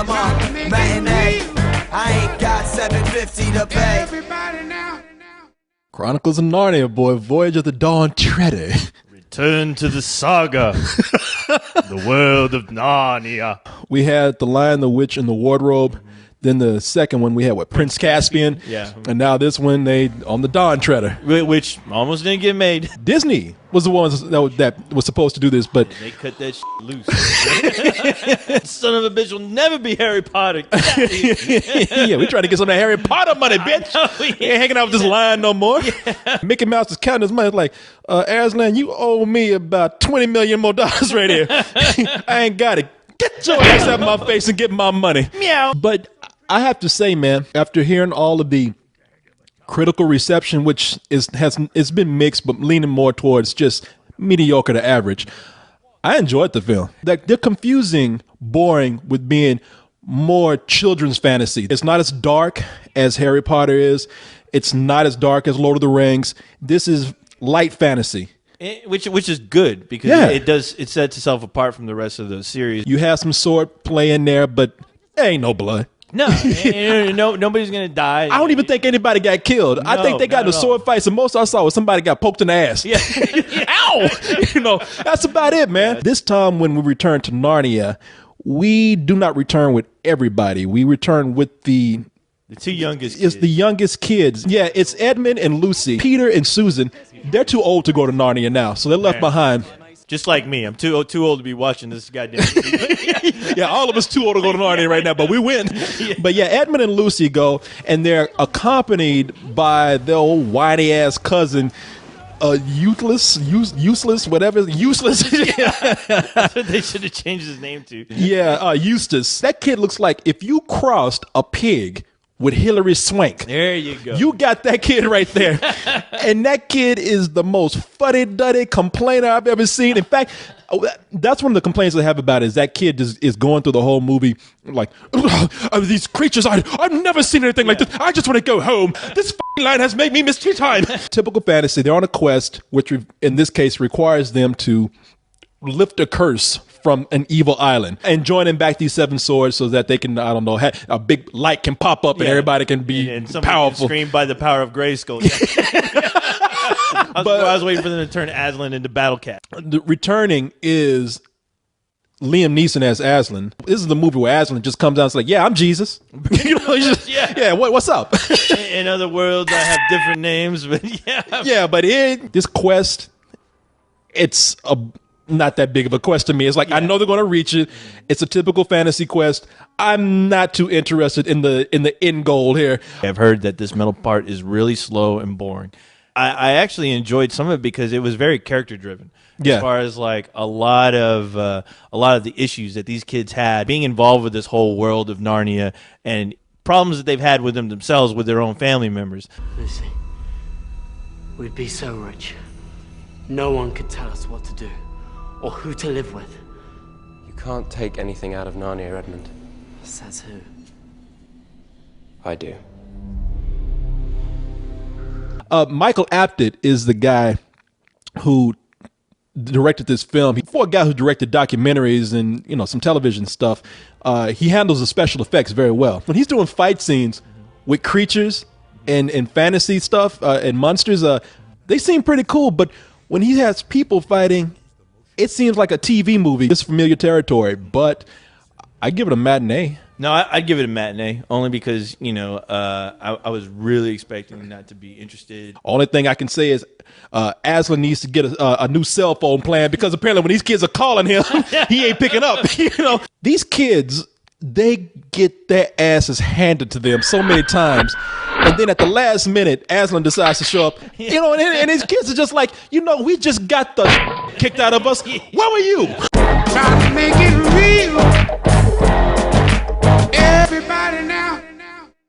cinema matinee. I ain't got $7.50 to pay. Everybody now. Chronicles of Narnia, boy. Voyage of the Dawn Treader. Return to the saga. The world of Narnia. We had The Lion, the Witch, and the Wardrobe. Then the second one we had Prince Caspian. Yeah. And now this one they on the Dawn Treader. Which almost didn't get made. Disney was the ones that was supposed to do this, but they cut that loose. Son of a bitch will never be Harry Potter. Yeah, we trying to get some of that Harry Potter money, bitch. We ain't hanging out with this Lion no more. Yeah. Mickey Mouse is counting his money like, Aslan, you owe me about $20 million more right here. I ain't got it. Get your ass out of my face and get my money. Meow. But I have to say, man, after hearing all of the critical reception, which it's been mixed, but leaning more towards just mediocre to average, I enjoyed the film. Like, they're confusing boring with being more children's fantasy. It's not as dark as Harry Potter is. It's not as dark as Lord of the Rings. This is light fantasy. Which is good because it sets itself apart from the rest of the series. You have some sword play in there, but there ain't no blood. No, nobody's gonna die. I don't even think anybody got killed. I think they got in a sword fight. So most I saw was somebody got poked in the ass. Yeah. Ow! That's about it, man. This time when we return to Narnia, we do not return with everybody. We return with the two youngest kids. It's the youngest kids. Yeah, it's Edmund and Lucy. Peter and Susan, they're too old to go to Narnia now, so they're left behind. Just like me. I'm too old to be watching this goddamn TV. Yeah, all of us too old to go to Narnia right now, but we win. Yeah. But yeah, Edmund and Lucy go, and they're accompanied by their old whiny-ass cousin, useless. That's what they should have changed his name to. Yeah, Eustace. That kid looks like if you crossed a pig with Hilary Swank. There you go. You got that kid right there. And that kid is the most fuddy-duddy complainer I've ever seen. In fact, that's one of the complaints I have about it, is that kid is going through the whole movie like, these creatures, I've never seen anything like this. I just want to go home. This f***ing line has made me miss tea time. Typical fantasy. They're on a quest, which in this case requires them to lift a curse from an evil island and joining back these seven swords so that they can, I don't know, a big light can pop up and everybody can be and powerful. Can scream by the power of Grayskull. I was waiting for them to turn Aslan into Battle Cat. The returning is Liam Neeson as Aslan. This is the movie where Aslan just comes out and is like, yeah, I'm Jesus. What's up? In other worlds, I have different names, but yeah. Yeah, but this quest, it's not that big of a quest to me. It's like, I know they're going to reach it. It's a typical fantasy quest. I'm not too interested in the end goal here. I've heard that this middle part is really slow and boring. I actually enjoyed some of it because it was very character driven. Yeah. As far as like a lot of the issues that these kids had being involved with this whole world of Narnia and problems that they've had with them themselves with their own family members. Lucy, we'd be so rich. No one could tell us what to do or who to live with. You can't take anything out of Narnia, Edmund. Says who? I do. Michael Apted is the guy who directed this film. For a guy who directed documentaries and some television stuff, he handles the special effects very well. When he's doing fight scenes with creatures and fantasy stuff and monsters, they seem pretty cool. But when he has people fighting, it seems like a TV movie. It's familiar territory, but I give it a matinee. No, I'd give it a matinee only because, I was really expecting not to be interested. Only thing I can say is Aslan needs to get a new cell phone plan because apparently when these kids are calling him, he ain't picking up. These kids, they get their asses handed to them so many times. And then at the last minute, Aslan decides to show up, and his kids are just like, we just got the kicked out of us. Where were you? Trying to make it real.